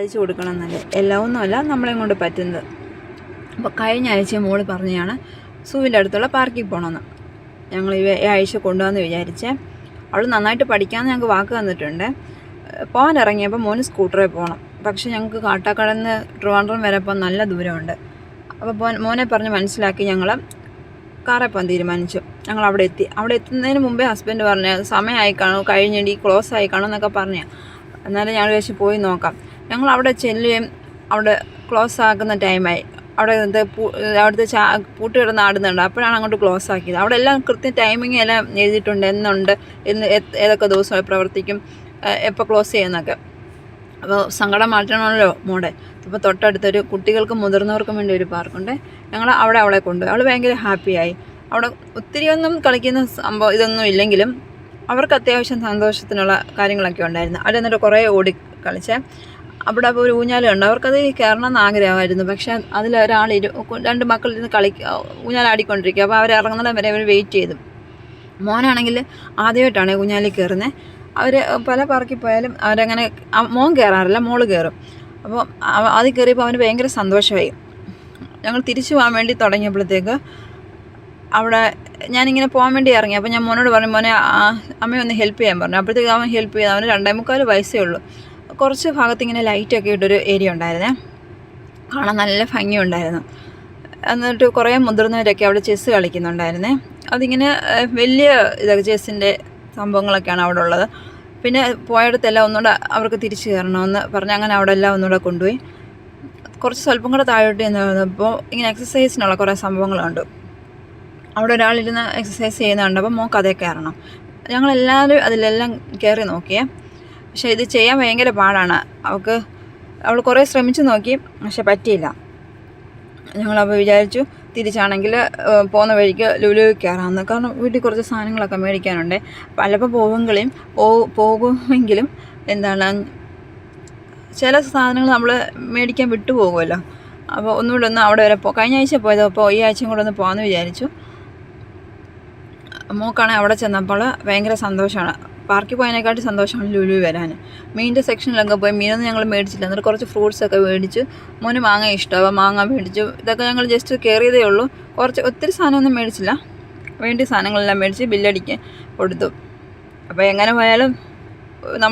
അയച്ചു കൊടുക്കണം എന്നല്ലേ, എല്ലാം ഒന്നുമല്ല നമ്മളെ കൊണ്ട് പറ്റുന്നത്. അപ്പോൾ കഴിഞ്ഞ ആഴ്ച മോള് പറഞ്ഞാണ് സൂവിൻ്റെ അടുത്തുള്ള പാർക്കിൽ പോകണമെന്ന്. ഞങ്ങൾ ഈ ആഴ്ച കൊണ്ടുവന്ന് വിചാരിച്ചേ. അവൾ നന്നായിട്ട് പഠിക്കാമെന്ന് ഞങ്ങൾക്ക് വാക്ക് തന്നിട്ടുണ്ട്. പോകാൻ ഇറങ്ങിയപ്പോൾ മോന് സ്കൂട്ടറിൽ പോകണം. പക്ഷേ ഞങ്ങൾക്ക് കാട്ടാക്കടന്ന് ട്രിവാൻഡ്രം വരെ പോകാൻ നല്ല ദൂരമുണ്ട്. അപ്പോൾ മോനെ പറഞ്ഞ് മനസ്സിലാക്കി ഞങ്ങൾ കാറിൽ പോകാൻ തീരുമാനിച്ചു. ഞങ്ങൾ അവിടെ എത്തി. അവിടെ എത്തുന്നതിന് മുമ്പേ ഹസ്ബൻഡ് പറഞ്ഞു സമയമായി കാണും, കഴിഞ്ഞിട്ട് ക്ലോസ് ആയി കാണും എന്നൊക്കെ പറഞ്ഞു. എന്നാലും ഞങ്ങൾ വിചാരിച്ച് പോയി നോക്കാം. ഞങ്ങൾ അവിടെ ചെല്ലുകയും അവിടെ ക്ലോസ് ആക്കുന്ന ടൈമായി. അവിടെ അവിടുത്തെ പൂട്ട് കിടന്ന് ആടുന്നുണ്ട്. അപ്പോഴാണ് അങ്ങോട്ട് ക്ലോസ് ആക്കിയത്. അവിടെ എല്ലാം കൃത്യം ടൈമിങ് എല്ലാം എഴുതിയിട്ടുണ്ട്, എന്നുണ്ട്, ഏതൊക്കെ ദിവസമായി പ്രവർത്തിക്കും, എപ്പോൾ ക്ലോസ് ചെയ്യുന്നൊക്കെ. അപ്പോൾ സങ്കടം മാറ്റണമല്ലോ മോടെ. ഇപ്പോൾ തൊട്ടടുത്തൊരു കുട്ടികൾക്കും മുതിർന്നവർക്കും വേണ്ടി ഒരു പാർക്കുണ്ട്. ഞങ്ങൾ അവളെ കൊണ്ടുപോയി. അവൾ ഭയങ്കര ഹാപ്പിയായി. അവിടെ ഒത്തിരിയൊന്നും കളിക്കുന്ന സംഭവം ഇതൊന്നും ഇല്ലെങ്കിലും അവർക്ക് അത്യാവശ്യം സന്തോഷത്തിനുള്ള കാര്യങ്ങളൊക്കെ ഉണ്ടായിരുന്നു. അവിടെ എന്നിട്ട് കുറേ ഓടി കളിച്ച് അവിടെ അപ്പോൾ ഒരു ഊഞ്ഞാലുണ്ട്. അവർക്കത് കയറണമെന്ന് ആഗ്രഹമായിരുന്നു. പക്ഷേ അതിലൊരാൾ രണ്ട് മക്കളിരുന്ന് ഊഞ്ഞാലാടിക്കൊണ്ടിരിക്കുക. അപ്പോൾ അവർ ഇറങ്ങുന്നിടം വരെ അവർ വെയിറ്റ് ചെയ്തു. മോനാണെങ്കിൽ ആദ്യമായിട്ടാണ് ഊഞ്ഞാലിൽ കയറുന്നത്. അവർ പല പാർക്കിൽ പോയാലും അവരങ്ങനെ മോൻ കയറാറില്ല, മോള് കയറും. അപ്പോൾ അതിൽ കയറിയപ്പോൾ അവന് ഭയങ്കര സന്തോഷമായി. ഞങ്ങൾ തിരിച്ചു പോകാൻ വേണ്ടി തുടങ്ങിയപ്പോഴത്തേക്ക് അവിടെ ഞാനിങ്ങനെ പോകാൻ വേണ്ടി ഇറങ്ങി. അപ്പോൾ ഞാൻ മോനോട് പറഞ്ഞു, മോനെ അമ്മയൊന്ന് ഹെൽപ്പ് ചെയ്യാൻ പറഞ്ഞു. അപ്പോഴത്തേക്ക് അവൻ ഹെൽപ്പ് ചെയ്ത്. അവന് 2.25 വയസ്സേ ഉള്ളൂ. കുറച്ച് ഭാഗത്ത് ഇങ്ങനെ ലൈറ്റൊക്കെ ഇട്ടൊരു ഏരിയ ഉണ്ടായിരുന്നേ, കാണാൻ നല്ല ഭംഗിയുണ്ടായിരുന്നു. എന്നിട്ട് കുറേ മുതിർന്നവരൊക്കെ അവിടെ ചെസ്സ് കളിക്കുന്നുണ്ടായിരുന്നേ. അതിങ്ങനെ വലിയ ഇതൊക്കെ ചെസ്സിൻ്റെ സംഭവങ്ങളൊക്കെയാണ് അവിടെ ഉള്ളത്. പിന്നെ പോയടത്തെല്ലാം ഒന്നുകൂടെ അവർക്ക് തിരിച്ചു കയറണമെന്ന് പറഞ്ഞ് അങ്ങനെ അവിടെ എല്ലാം ഒന്നുകൂടെ കൊണ്ടുപോയി. കുറച്ച് സ്വല്പം കൂടെ താഴോട്ട് ചെന്നപ്പോൾ ഇങ്ങനെ എക്സസൈസിനുള്ള കുറേ സംഭവങ്ങളുണ്ട്. അവിടെ ഒരാളിരുന്ന് എക്സസൈസ് ചെയ്യുന്നുണ്ട്. അപ്പോൾ മോൾക്ക് അതേ കയറണം. ഞങ്ങളെല്ലാവരും അതിലെല്ലാം കയറി നോക്കിയേ. പക്ഷേ ഇത് ചെയ്യാൻ ഭയങ്കര പാടാണ്. അവൾ കുറേ ശ്രമിച്ചു നോക്കി, പക്ഷെ പറ്റിയില്ല. ഞങ്ങളപ്പോൾ വിചാരിച്ചു തിരിച്ചാണെങ്കിൽ പോകുന്ന വഴിക്ക് ലുലുവിൽ കയറാമെന്ന്. കാരണം വീട്ടിൽ കുറച്ച് സാധനങ്ങളൊക്കെ മേടിക്കാനുണ്ട്. പലപ്പോൾ പോകുമെങ്കിലും എന്താണ് ചില സാധനങ്ങൾ നമ്മൾ മേടിക്കാൻ വിട്ടുപോകുമല്ലോ. അപ്പോൾ ഒന്നുകൂടെ ഒന്ന് അവിടെ വരെ കഴിഞ്ഞ ആഴ്ച പോയത്, അപ്പോൾ ഈ ആഴ്ചയും കൂടെ ഒന്ന് പോകാമെന്ന് വിചാരിച്ചു. മോക്കാണെങ്കിൽ അവിടെ ചെന്നപ്പോൾ ഭയങ്കര സന്തോഷമാണ്. പാർക്കിൽ പോയതിനെക്കാട്ടി സന്തോഷമാണ് ലുലു വരാൻ. മീനിൻ്റെ സെക്ഷനിലൊക്കെ പോയി മീനൊന്നും ഞങ്ങൾ മേടിച്ചില്ല. എന്നിട്ട് കുറച്ച് ഫ്രൂട്ട്സൊക്കെ മേടിച്ചു. മോന് മാങ്ങ ഇഷ്ടമാണ്, മാങ്ങ മേടിച്ചു. ഇതൊക്കെ ഞങ്ങൾ ജസ്റ്റ് കയറിയതേ ഉള്ളൂ. ഒത്തിരി സാധനമൊന്നും മേടിച്ചില്ല. വേണ്ടിയ സാധനങ്ങളെല്ലാം മേടിച്ച് ബില്ലടിക്കാൻ കൊടുത്തു. അപ്പോൾ എങ്ങനെ പോയാലും നമ്മൾ